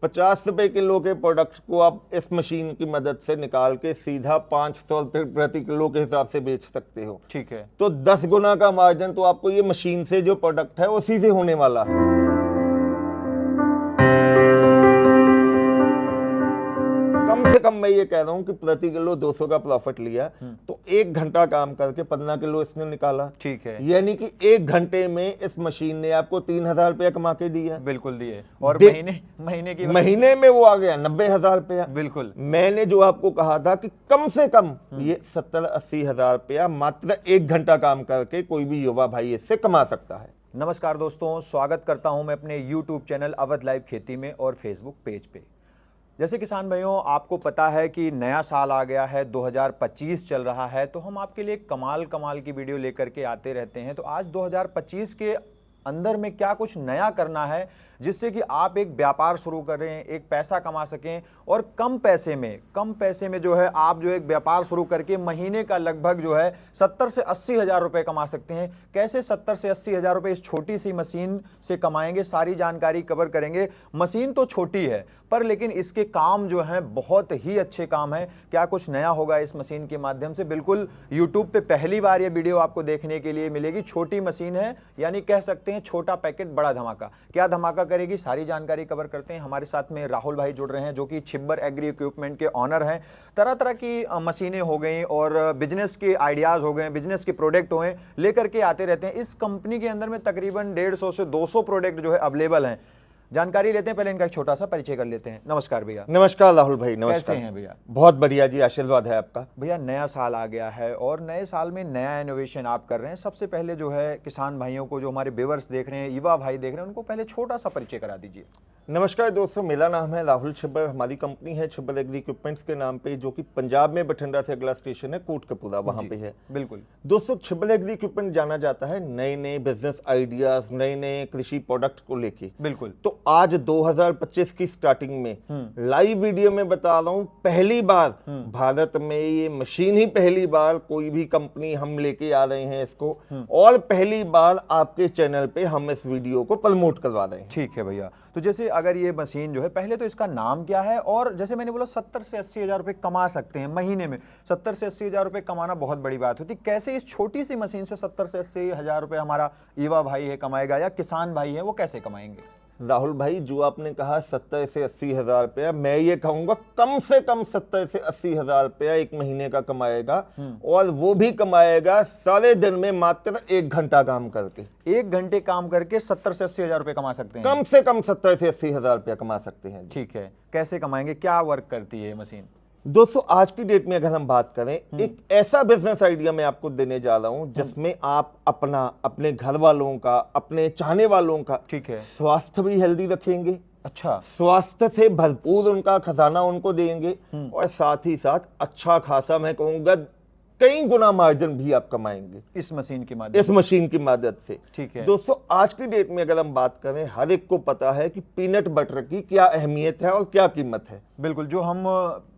50 रुपए किलो के प्रोडक्ट को आप इस मशीन की मदद से निकाल के सीधा 500 रुपए प्रति किलो के हिसाब से बेच सकते हो। ठीक है। तो 10 गुना का मार्जिन तो आपको ये मशीन से जो प्रोडक्ट है उसी से होने वाला है। कम से कम मैं ये कह रहा हूं कि प्रति किलो 200 का प्रॉफिट लिया तो 1 घंटा काम करके 15 किलो इसने निकाला। ठीक है। यानी कि 1 घंटे में इस मशीन ने आपको 3000 रुपया कमा के दिया। बिल्कुल दिए। और महीने में वो आ गया 90,000 रुपया। बिल्कुल। मैंने जो आपको कहा था कि कम से कम ये 70-80 हजार रुपया मात्र 1 घंटा काम करके कोई भी युवा भाई इससे कमा सकता है। नमस्कार दोस्तों, स्वागत करता हूं मैं अपने YouTube चैनल अवध लाइव खेती में और फेसबुक पेज पे। जैसे किसान भाइयों, आपको पता है कि नया साल आ गया है, 2025 चल रहा है, तो हम आपके लिए कमाल की वीडियो लेकर के आते रहते हैं। तो आज 2025 के अंदर में क्या कुछ नया करना है जिससे कि आप एक व्यापार शुरू करें, एक पैसा कमा सकें और कम पैसे में जो है आप जो एक व्यापार शुरू करके महीने का लगभग जो है 70 से 80 हजार रुपए कमा सकते हैं। कैसे 70 से 80 हजार रुपए इस छोटी सी मशीन से कमाएंगे, सारी जानकारी कवर करेंगे। मशीन तो छोटी है पर लेकिन इसके काम जो है बहुत ही अच्छे काम है। क्या कुछ नया होगा इस मशीन के माध्यम से, बिल्कुल यूट्यूब पे पहली बार ये वीडियो आपको देखने के लिए मिलेगी। छोटी मशीन है, यानी कह सकते हैं छोटा पैकेट बड़ा धमाका। क्या धमाका करेगी, सारी जानकारी कवर करते हैं। हमारे साथ में राहुल भाई जुड़ रहे हैं जो कि छिब्बर एग्री इक्विपमेंट के ऑनर हैं। तरह तरह की मशीनें हो गई और बिजनेस के आइडियाज हो गए, बिजनेस के प्रोडक्ट हो गए, लेकर के आते रहते हैं। इस कंपनी के अंदर में तकरीबन 150 से 200 प्रोडक्ट जो है अवेलेबल हैं। जानकारी लेते हैं, पहले इनका एक छोटा सा परिचय कर लेते हैं। नमस्कार भैया। नमस्कार राहुल भाई, नमस्कार। कैसे हैं भैया? बहुत बढ़िया जी, आशीर्वाद है आपका। भैया नया साल आ गया है और नए साल में नया इनोवेशन आप कर रहे हैं। सबसे पहले जो है किसान भाइयों को, जो हमारे व्यूअर्स देख रहे हैं, युवा भाई देख रहे हैं, उनको पहले छोटा सा परिचय करा दीजिए। नमस्कार दोस्तों, मेरा नाम है राहुल छिब्बर। हमारी कंपनी है छिब्बर एग्री इक्विपमेंट्स के नाम पे, जो कि पंजाब में बठिंडा से अगला स्टेशन है कोटकपुरा, वहां पे है। बिल्कुल दोस्तों, छिब्बर एग्री इक्विपमेंट जाना जाता है नए नए बिजनेस आइडियाज, नए नए कृषि प्रोडक्ट को लेके। बिल्कुल। तो आज 2025 की स्टार्टिंग में लाइव वीडियो में बता रहा हूं, पहली बार भारत में ये मशीन ही पहली बार कोई भी कंपनी हम लेके आ रहे हैं इसको, और पहली बार आपके चैनल पे हम इस वीडियो को प्रमोट करवा रहे हैं। ठीक है भैया। तो जैसे अगर ये मशीन जो है, पहले तो इसका नाम क्या है, और जैसे मैंने बोला 70 से 80 हजार रुपए कमा सकते हैं महीने में। 70 से 80 हजार रुपए कमाना बहुत बड़ी बात होती है। कैसे इस छोटी सी मशीन से 70 से 80 हजार रुपए हमारा युवा भाई है कमाएगा, या किसान भाई है, वो कैसे कमाएंगे? राहुल भाई, जो आपने कहा 70 से 80 हजार रुपया, मैं ये कहूंगा कम से कम 70 से 80 हजार रुपया एक महीने का कमाएगा, और वो भी कमाएगा सारे दिन में मात्र 1 घंटा काम करके। 1 घंटे काम करके 70 से 80 हजार रुपए कमा सकते हैं। कम से कम 70 से 80 हजार रुपया कमा सकते हैं। ठीक है, कैसे कमाएंगे, क्या वर्क करती है ये मशीन? दोस्तों, आज की डेट में अगर हम बात करें, एक ऐसा बिजनेस आइडिया मैं आपको देने जा रहा हूं जिसमें आप अपने घर वालों का, अपने चाहने वालों का, ठीक है, स्वास्थ्य भी हेल्दी रखेंगे। अच्छा, स्वास्थ्य से भरपूर उनका खजाना उनको देंगे, और साथ ही साथ अच्छा खासा, मैं कहूंगा कई गुना मार्जिन भी आप कमाएंगे इस मशीन की मदद से। ठीक है दोस्तों, आज की डेट में अगर हम बात करें, हर एक को पता है कि पीनट बटर की क्या अहमियत है और क्या कीमत है। बिल्कुल, जो हम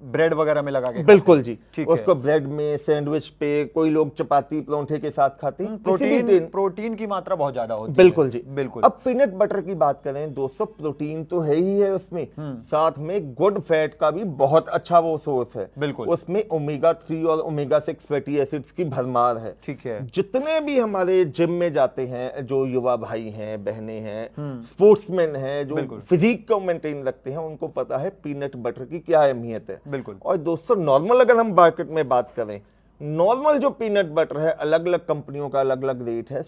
ब्रेड वगैरह में लगा के बिल्कुल जी, उसको ब्रेड में, सैंडविच पे, कोई लोग चपाती परोंठे के साथ खाते हैं। प्रोटीन की मात्रा बहुत ज्यादा होती है। बिल्कुल जी, बिल्कुल। अब पीनट बटर की बात करें दोस्तों, प्रोटीन तो है ही है उसमें, साथ में गुड फैट का भी बहुत अच्छा वो सोर्स है। बिल्कुल। उसमें ओमेगा 3 और ओमेगा 6 फैटी एसिड्स की भरमार है। ठीक है। जितने भी हमारे जिम में जाते हैं, जो युवा भाई हैं, बहनें हैं, स्पोर्ट्समैन हैं, जो फिजिक को मेंटेन रखते हैं, उनको पता है पीनट बटर की क्या अहमियत है। बिल्कुल। और दोस्तों, नॉर्मल अगर हम मार्केट में बात करें, नॉर्मल जो पीनट बटर है, अलग अलग कंपनियों का अलग अलग रेट है।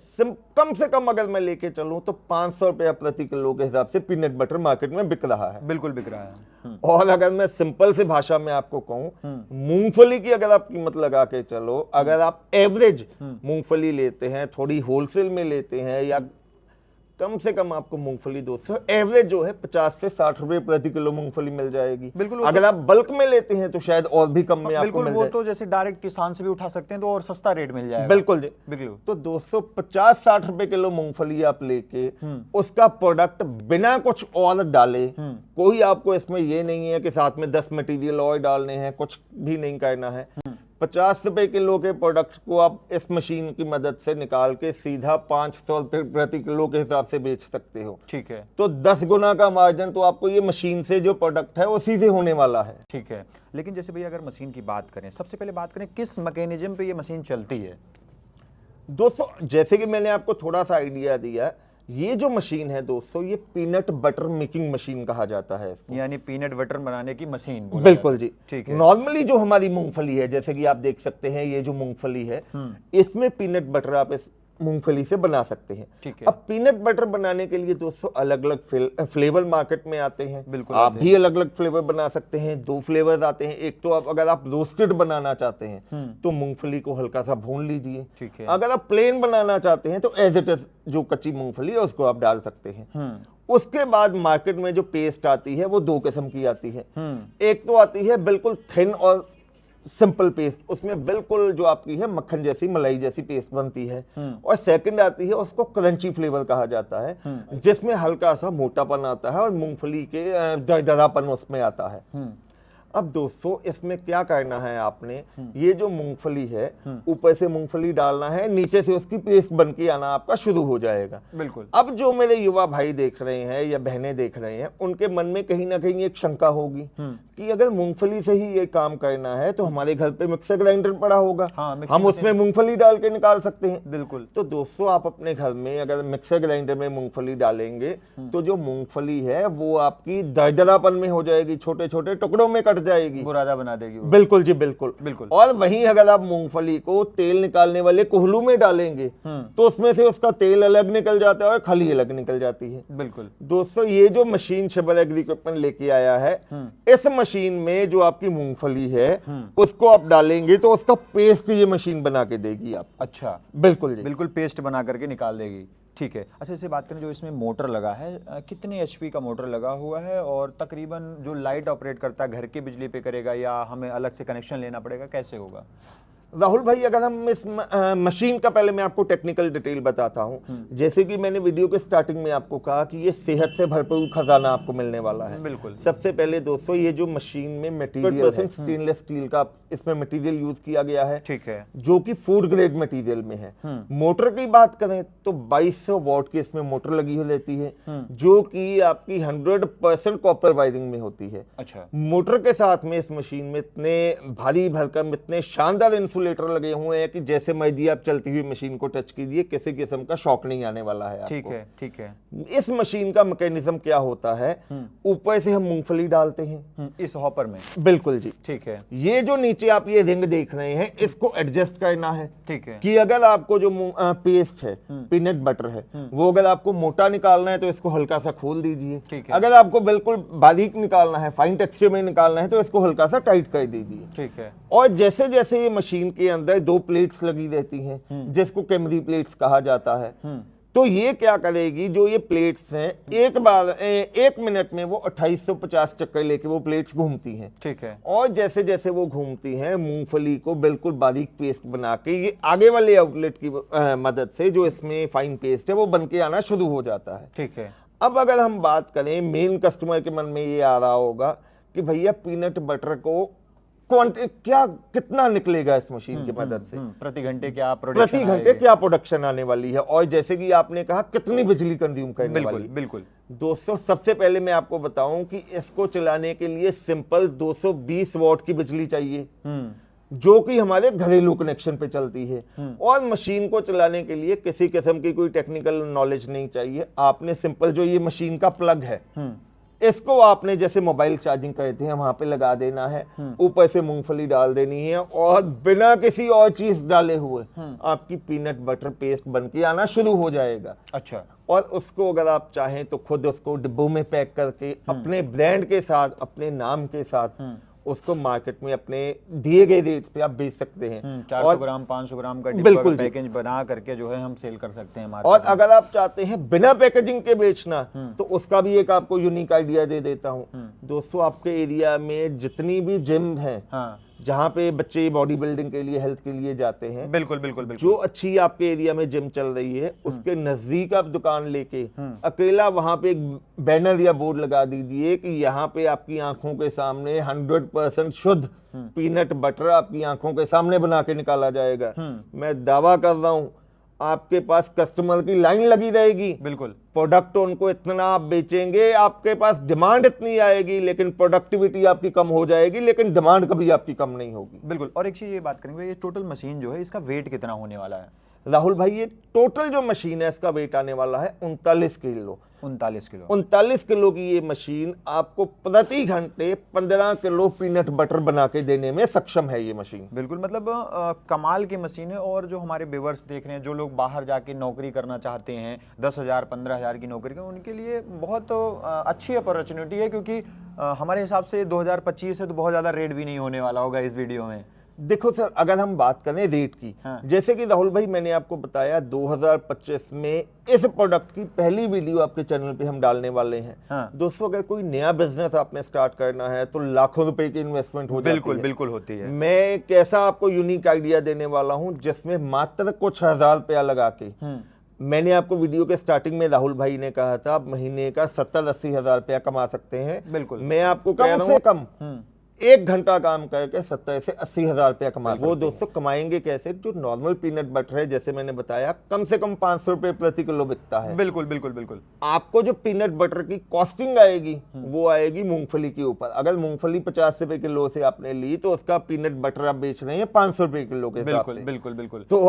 कम से कम अगर मैं लेके चलूं तो 500 रुपया प्रति किलो के हिसाब से पीनट बटर मार्केट में बिक रहा है। बिल्कुल बिक रहा है। और अगर मैं सिंपल से भाषा में आपको कहूं, मूंगफली की अगर आप कीमत लगा के चलो, अगर आप एवरेज मूंगफली लेते हैं, थोड़ी होलसेल में लेते हैं, या कम से कम आपको मूंगफली दोस्तों एवरेज जो है 50 से 60 रुपए प्रति किलो मूंगफली मिल जाएगी। बिल्कुल। अगर आप बल्क में लेते हैं तो शायद और भी कम में आपको मिल जाए। वो तो जैसे डायरेक्ट किसान से भी उठा सकते हैं तो और सस्ता रेट मिल जाएगा। बिल्कुल जी, बिल्कुल। तो दोस्तों 50-60 रुपए किलो मूंगफली आप लेके उसका प्रोडक्ट बिना कुछ और डाले, कोई आपको इसमें ये नहीं है कि साथ में 10 मटेरियल और डालने हैं, कुछ भी नहीं करना है। 50 रुपए किलो के प्रोडक्ट को आप इस मशीन की मदद से निकाल के सीधा 500 रुपए प्रति किलो के हिसाब से बेच सकते हो। ठीक है। तो 10 गुना का मार्जिन तो आपको ये मशीन से जो प्रोडक्ट है उसी से होने वाला है। ठीक है। लेकिन जैसे भैया अगर मशीन की बात करें, सबसे पहले बात करें किस मैकेनिज्म पे ये मशीन चलती है? दोस्तों जैसे कि मैंने आपको थोड़ा सा आइडिया दिया, ये जो मशीन है दोस्तों, ये पीनट बटर मेकिंग मशीन कहा जाता है इसको। यानी पीनट बटर बनाने की मशीन बोला बिल्कुल जाता है। जी। ठीक है। नॉर्मली जो हमारी मूंगफली है, जैसे कि आप देख सकते हैं, ये जो मूंगफली है इसमें पीनट बटर आप इस मूंगफली से बना सकते हैं। ठीक है। अब पीनट बटर बनाने के लिए दोस्तों अलग अलग फ्लेवर मार्केट में आते हैं। बिल्कुल आप भी अलग अलग फ्लेवर बना सकते हैं। 2 फ्लेवर आते हैं। एक तो आप अगर आप रोस्टेड बनाना चाहते हैं तो मूंगफली को हल्का सा भून लीजिए। ठीक है। अगर आप प्लेन बनाना चाहते हैं तो एज इट इज जो कच्ची मूंगफली है उसको आप डाल सकते हैं। उसके बाद मार्केट में जो पेस्ट आती है वो 2 किस्म की आती है। एक तो आती है बिल्कुल थिन और सिंपल पेस्ट, उसमें बिल्कुल जो आपकी है मक्खन जैसी मलाई जैसी पेस्ट बनती है। और सेकंड आती है, उसको क्रंची फ्लेवर कहा जाता है, जिसमें हल्का सा मोटापन आता है और मूंगफली के दरदरापन उसमें आता है। अब दोस्तों इसमें क्या करना है आपने, ये जो मूंगफली है ऊपर से मूंगफली डालना है, नीचे से उसकी पेस्ट बन के आना आपका शुरू हो जाएगा। बिल्कुल। अब जो मेरे युवा भाई देख रहे हैं या बहनें देख रहे हैं, उनके मन में कहीं ना कहीं एक शंका होगी कि अगर मूंगफली से ही ये काम करना है तो हमारे घर पे मिक्सर ग्राइंडर पड़ा होगा। हाँ, हम उसमें मूंगफली डाल के निकाल सकते हैं। बिल्कुल। तो दोस्तों आप अपने घर में अगर मिक्सर ग्राइंडर में मूंगफली डालेंगे तो जो मूंगफली है वो आपकी दरदरापन में हो जाएगी, छोटे छोटे टुकड़ों में कट जाएगी, बुरादा बना देगी वो। बिल्कुल जी बिल्कुल। बिल्कुल। और वहीं अगर आप मूंगफली को तेल निकालने वाले कोहलू में डालेंगे तो उसमें से उसका तेल अलग निकल जाता है और खली अलग निकल जाती है। बिल्कुल। दोस्तों ये जो मशीन शिबर एग्री इक्विपमेंट लेके आया है, इस मशीन में जो आपकी मूंगफली है उसको आप डालेंगे तो उसका पेस्ट ये मशीन बना के देगी आप। अच्छा। बिल्कुल जी। बिल्कुल पेस्ट बना करके निकाल देगी। ठीक है। अच्छा, इसे बात करें जो इसमें मोटर लगा है, कितने एचपी का मोटर लगा हुआ है और तकरीबन जो लाइट ऑपरेट करता है घर की बिजली पे करेगा या हमें अलग से कनेक्शन लेना पड़ेगा, कैसे होगा? राहुल भाई अगर हम इस मशीन का पहले मैं आपको टेक्निकल डिटेल बताता हूं। जैसे कि मैंने वीडियो के स्टार्टिंग में आपको कहा कि ये सेहत से भरपूर खजाना आपको मिलने वाला है। बिल्कुल। सबसे पहले दोस्तों ये जो मशीन में मटेरियल है, स्टेनलेस स्टील का इसमें मटेरियल यूज किया गया है। ठीक है। जो कि फूड ग्रेड मटेरियल में है। मोटर की बात करें तो 2200 वॉट की इसमें मोटर लगी हुई रहती है, जो कि आपकी 100% कॉपर वायरिंग में होती है। अच्छा। मोटर के साथ में इस मशीन में इतने भारी भरकम इतने शानदार इंसुलेटर लगे हुए हैं कि जैसे मर्जी आप चलती हुई मशीन को टच कीजिए, किसी किस्म का शॉक नहीं आने वाला है आपको। ठीक है। ठीक है। इस मशीन का मैकेनिज्म क्या होता है, ऊपर से हम मूंगफली डालते हैं इस हॉपर में। बिल्कुल जी। ठीक है। ये जो नीचे आप ये रिंग देख रहे हैं इसको एडजस्ट करना है। ठीक है। कि अगर आपको जो पेस्ट है, पीनट बटर है, वो अगर आपको मोटा निकालना है तो इसको हल्का सा खोल दीजिए। ठीक है। अगर आपको बिल्कुल बारीक निकालना है, फाइन टेक्सचर में निकालना है, तो इसको हल्का सा टाइट कर दीजिए। ठीक है। और जैसे जैसे ये मशीन के अंदर 2 प्लेट्स लगी रहती हैं जिसको कैमरी प्लेट्स कहा जाता है, तो ये क्या करेगी, जो ये प्लेट्स हैं एक मिनट में वो 2850 चक्कर लेके वो प्लेट्स घूमती हैं। ठीक है। और जैसे जैसे वो घूमती हैं मूंगफली को बिल्कुल बारीक पेस्ट बना के ये आगे वाले आउटलेट की मदद से जो इसमें फाइन पेस्ट है वो बन के आना शुरू हो जाता है। ठीक है। अब अगर हम बात करें, मेन कस्टमर के मन में ये आ रहा होगा कि भैया पीनट बटर को क्या कितना निकलेगा इस मशीन की मदद से, प्रति घंटे क्या प्रोडक्शन आने वाली है, और जैसे कि आपने कहा कितनी बिजली कंज्यूम करने वाली है। बिल्कुल। दोस्तों सबसे पहले मैं आपको बताऊं कि इसको चलाने के लिए सिंपल 220 वॉट की बिजली चाहिए, जो कि हमारे घरेलू कनेक्शन पे चलती है। और मशीन को चलाने के लिए किसी किस्म की कोई टेक्निकल नॉलेज नहीं चाहिए। आपने सिंपल जो ये मशीन का प्लग है इसको आपने जैसे मोबाइल चार्जिंग करते हैं वहां पे लगा देना है, ऊपर से मूंगफली डाल देनी है और बिना किसी और चीज डाले हुए आपकी पीनट बटर पेस्ट बन के आना शुरू हो जाएगा। अच्छा। और उसको अगर आप चाहें तो खुद उसको डिब्बों में पैक करके अपने ब्रांड के साथ, अपने नाम के साथ उसको मार्केट में अपने दिए गए रेट पे आप बेच सकते हैं। 400 ग्राम 500 ग्राम का बिल्कुल पैकेज बना करके जो है हम सेल कर सकते हैं मार्केट और में। अगर आप चाहते हैं बिना पैकेजिंग के बेचना तो उसका भी एक आपको यूनिक आइडिया दे देता हूं। दोस्तों आपके एरिया में जितनी भी जिम हैं, जहाँ पे बच्चे बॉडी बिल्डिंग के लिए, हेल्थ के लिए जाते हैं। बिल्कुल बिल्कुल बिल्कुल। जो अच्छी आपके एरिया में जिम चल रही है उसके नजदीक आप दुकान लेके अकेला वहां पे एक बैनर या बोर्ड लगा दीजिए कि यहाँ पे आपकी आंखों के सामने 100% शुद्ध पीनट बटर आपकी आंखों के सामने बना के निकाला जाएगा। मैं दावा कर रहा हूं आपके पास कस्टमर की लाइन लगी रहेगी। बिल्कुल। प्रोडक्ट उनको इतना आप बेचेंगे, आपके पास डिमांड इतनी आएगी, लेकिन प्रोडक्टिविटी आपकी कम हो जाएगी, लेकिन डिमांड कभी आपकी कम नहीं होगी। बिल्कुल। और एक चीज ये बात करेंगे, ये टोटल मशीन जो है इसका वेट कितना होने वाला है? राहुल भाई, ये टोटल जो मशीन है इसका वेट आने वाला है 39 किलो। 39 किलो। 39 किलो की ये मशीन आपको प्रति घंटे 15 किलो पीनट बटर बना के देने में सक्षम है ये मशीन। बिल्कुल, मतलब कमाल की मशीन है। और जो हमारे व्यूअर्स देख रहे हैं, जो लोग बाहर जाके नौकरी करना चाहते हैं, 10,000 15,000 की नौकरी का, उनके लिए बहुत अच्छी अपॉर्चुनिटी है, क्योंकि हमारे हिसाब से 2025 है तो बहुत ज़्यादा रेट भी नहीं होने वाला होगा इस वीडियो में। देखो सर, अगर हम बात करें रेट की, जैसे कि राहुल भाई मैंने आपको बताया 2025 में इस प्रोडक्ट की पहली वीडियो आपके चैनल पे हम डालने वाले हैं। दोस्तों, अगर कोई नया बिजनेस आपने स्टार्ट करना है तो लाखों रुपए की इन्वेस्टमेंट हो जाती है। बिल्कुल बिल्कुल होती है। मैं एक ऐसा आपको यूनिक आइडिया देने वाला हूं जिसमें मात्र कुछ हजार रुपया लगा के, मैंने आपको वीडियो के स्टार्टिंग में राहुल भाई ने कहा था आप महीने का 70-80 हजार रुपया कमा सकते हैं। बिल्कुल। मैं आपको कह रहा हूं कम 1 घंटा काम करके 70 से 80 हजार रुपया कमा। वो दोस्तों कमाएंगे कैसे? जो नॉर्मल पीनट बटर है, जैसे मैंने बताया, कम से कम 500 रुपए प्रति किलो बिकता है। बिल्कुल बिल्कुल बिल्कुल। आपको जो पीनट बटर की कॉस्टिंग आएगी वो आएगी मूंगफली के ऊपर। अगर मूंगफली 50 रुपए किलो से आपने ली तो उसका पीनट बटर आप बेच रहे हैं 500 रुपए किलो के हिसाब से। बिल्कुल बिल्कुल। तो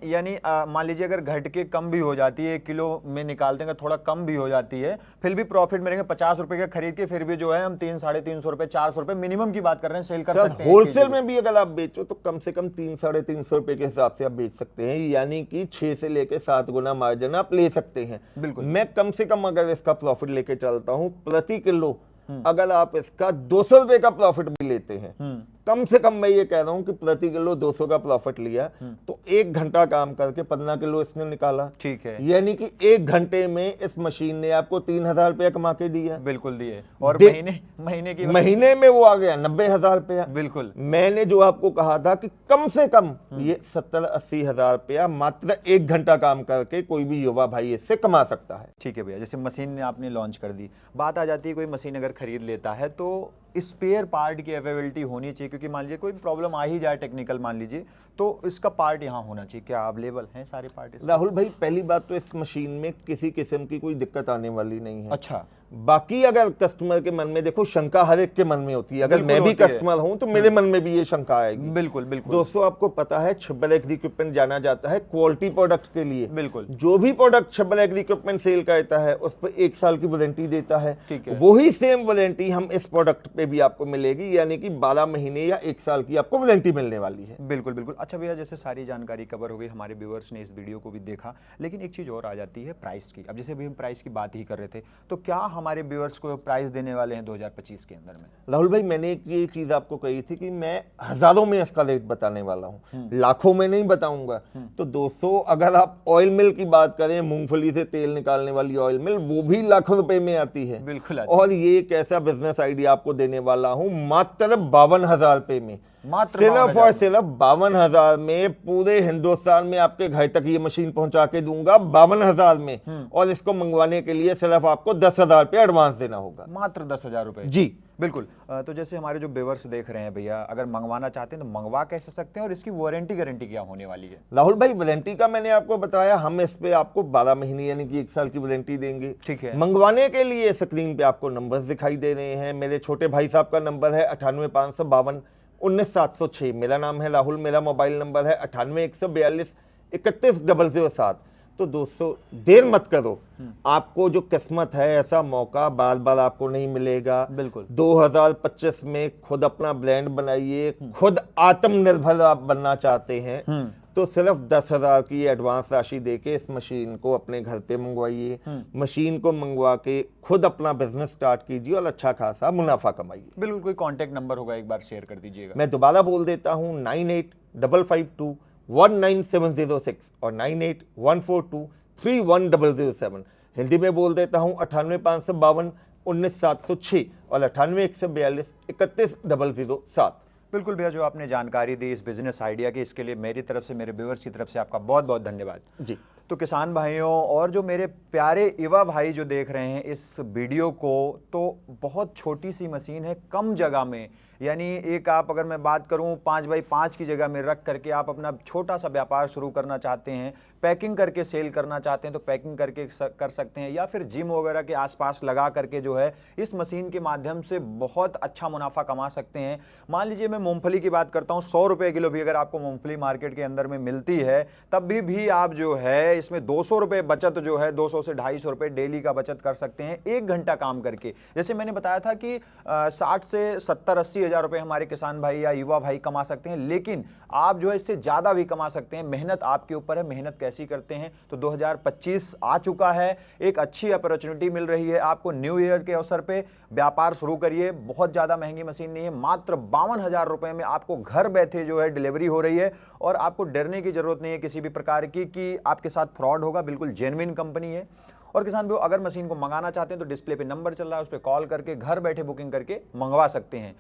यानी मान लीजिए अगर घट के कम भी हो जाती है, 1 किलो में निकालते हैं थोड़ा कम भी हो जाती है, फिर भी प्रॉफिट मिलेंगे। 50 रुपए का खरीद के फिर भी जो है हम 300-350 रुपए, 400 रुपए मिनिमम की बात कर रहे हैं, सेल कर सकते हैं। होलसेल में भी अगर आप बेचो तो कम से कम 300-350 रुपए के हिसाब से आप बेच सकते हैं, यानी कि 6 से लेकर 7 गुना मार्जिन आप ले सकते हैं। बिल्कुल। मैं कम से कम अगर इसका प्रॉफिट लेके चलता हूं प्रति किलो, अगर आप इसका 200 रुपए का प्रॉफिट भी लेते हैं, कम से कम मैं ये कह रहा हूं कि प्रति किलो 200 का प्रॉफिट लिया तो 1 घंटा काम करके 15 किलो इसने निकाला। ठीक है। यानी कि 1 घंटे में इस मशीन ने आपको 3,000 रुपया कमा के दिया। बिल्कुल दिए। और महीने में वो आ गया 90,000 रुपया। बिल्कुल। मैंने जो आपको कहा था कि कम से कम ये 70-80 हजार रुपया मात्र 1 घंटा काम करके कोई भी युवा भाई इससे कमा सकता है। ठीक है भैया, जैसे मशीन आपने लॉन्च कर दी, बात आ जाती है कोई मशीन अगर खरीद लेता है तो स्पेयर पार्ट की अवेलेबिलिटी होनी चाहिए, क्योंकि मान लीजिए कोई प्रॉब्लम आ ही जाए टेक्निकल, मान लीजिए, तो इसका पार्ट यहाँ होना चाहिए। क्या अवेलेबल हैं सारे पार्ट? राहुल भाई, पहली बात तो इस मशीन में किसी किस्म की कोई दिक्कत आने वाली नहीं है। अच्छा। बाकी अगर कस्टमर के मन में, देखो शंका हर एक के मन में होती है, अगर मैं भी कस्टमर हूं तो मेरे मन में भी ये शंका आएगी। बिल्कुल बिल्कुल। दोस्तों, आपको पता है छब्बल एग्री इक्विपमेंट जाना जाता है क्वालिटी प्रोडक्ट के लिए। बिल्कुल। जो भी प्रोडक्ट छब्बल एग्री इक्विपमेंट सेल करता है उस पर 1 साल की वारंटी देता है। ठीक है। वही सेम वारंटी हम इस प्रोडक्ट पे भी आपको मिलेगी, यानी कि 12 महीने या 1 साल की आपको वारंटी मिलने वाली है। बिल्कुल बिल्कुल। अच्छा भैया, जैसे सारी जानकारी कवर हो गई, हमारे व्यूअर्स ने इस वीडियो को भी देखा, लेकिन एक चीज और आ जाती है प्राइस की। अब जैसे अभी हम प्राइस की बात ही कर रहे थे, तो क्या हमारे व्यूअर्स को प्राइस देने वाले हैं 2025 के अंदर में? राहुल भाई, मैंने एक ये चीज आपको कही थी कि मैं हजारों में इसका रेट बताने वाला हूं, लाखों में नहीं बताऊंगा। तो दोस्तों, अगर आप ऑयल मिल की बात करें, मूंगफली से तेल निकालने वाली ऑयल मिल, वो भी लाखों रुपए में आती है। बिल्कुल। और ये एक ऐसा बिजनेस आइडिया आपको देने वाला हूं मात्र 52,000 रुपए में, सिर्फ और सिर्फ 52,000 में पूरे हिंदुस्तान में आपके घर तक ये मशीन पहुंचा के दूंगा 52,000 में। और इसको मंगवाने के लिए सिर्फ आपको 10,000 रुपये एडवांस देना होगा। मात्र 10,000 रुपए? जी बिल्कुल। तो जैसे हमारे जो व्यूअर्स देख रहे हैं भैया, अगर मंगवाना चाहते हैं तो मंगवा कैसे सकते हैं, और इसकी वारंटी गारंटी क्या होने वाली है? राहुल भाई, वारंटी का मैंने आपको बताया, हम इस पे आपको 12 महीने यानी कि 1 साल की वारंटी देंगे। ठीक है। मंगवाने के लिए स्क्रीन पे आपको नंबर्स दिखाई दे रहे हैं। मेरे छोटे भाई साहब का नंबर है 98,552-19,706। मेरा नाम है राहुल, मेरा मोबाइल नंबर है 98,142-31,007। तो दोस्तों, देर मत करो, आपको जो किस्मत है ऐसा मौका बार बार आपको नहीं मिलेगा। बिल्कुल। 2025 में खुद अपना ब्रांड बनाइए, खुद आत्मनिर्भर आप बनना चाहते हैं तो सिर्फ 10,000 की एडवांस राशि देके इस मशीन को अपने घर पे मंगवाइए। मशीन को मंगवा के खुद अपना बिजनेस स्टार्ट कीजिए और अच्छा खासा मुनाफा कमाइए। बिल्कुल। कोई कांटेक्ट नंबर होगा, एक बार शेयर कर दीजिएगा। मैं दोबारा बोल देता हूँ, 9855219706 और 9814231007। हिंदी में बोल देता हूँ 98,552-19,706 और 98,142-31,007। बिल्कुल भैया, जो आपने जानकारी दी इस बिजनेस आइडिया की, इसके लिए मेरी तरफ से, मेरे व्यूअर्स की तरफ से आपका बहुत बहुत धन्यवाद जी। तो किसान भाइयों और जो मेरे प्यारे युवा भाई जो देख रहे हैं इस वीडियो को, तो बहुत छोटी सी मशीन है, कम जगह में, यानी एक आप अगर मैं बात करूं 5x5 की जगह में रख करके आप अपना छोटा सा व्यापार शुरू करना चाहते हैं, पैकिंग करके सेल करना चाहते हैं तो पैकिंग करके कर सकते हैं, या फिर जिम वगैरह के आसपास लगा करके जो है इस मशीन के माध्यम से बहुत अच्छा मुनाफा कमा सकते हैं। मान लीजिए मैं मूंगफली की बात करता हूं, 100 रुपए किलो भी अगर आपको मूंगफली मार्केट के अंदर में मिलती है, तब भी आप जो है इसमें 200 रुपए बचत जो है 200 से 250 रुपए डेली का बचत कर सकते हैं 1 घंटा काम करके। जैसे मैंने बताया था कि 60 से 70-80 हजार रुपए हमारे किसान भाई या युवा भाई कमा सकते हैं, लेकिन आप जो है इससे ज्यादा भी कमा सकते हैं। मेहनत आपके ऊपर है, मेहनत कैसी करते हैं। तो 2025 आ चुका है, एक अच्छी अपॉर्चुनिटी मिल रही है आपको, न्यू ईयर के अवसर पे व्यापार शुरू करिए। बहुत ज्यादा महंगी मशीन नहीं है, मात्र 52,000 रुपए में आपको घर बैठे जो है डिलीवरी हो रही है, और आपको डरने की जरूरत नहीं है किसी भी प्रकार की कि आपके साथ फ्रॉड होगा। बिल्कुल जेन्युइन कंपनी है। और किसान भाइयों, अगर मशीन को मंगाना चाहते हैं तो डिस्प्ले पे नंबर चल रहा है, उस पर कॉल करके घर बैठे बुकिंग करके मंगवा सकते हैं।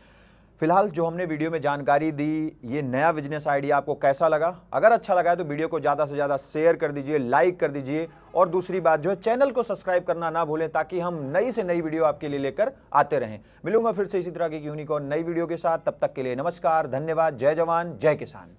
फिलहाल जो हमने वीडियो में जानकारी दी, ये नया बिजनेस आइडिया आपको कैसा लगा? अगर अच्छा लगा है तो वीडियो को ज़्यादा से ज़्यादा शेयर कर दीजिए, लाइक कर दीजिए, और दूसरी बात जो है चैनल को सब्सक्राइब करना ना भूलें, ताकि हम नई से नई वीडियो आपके लिए लेकर आते रहें। मिलूंगा फिर से इसी तरह की यूनिक और नई वीडियो के साथ, तब तक के लिए नमस्कार, धन्यवाद, जय जवान जय किसान।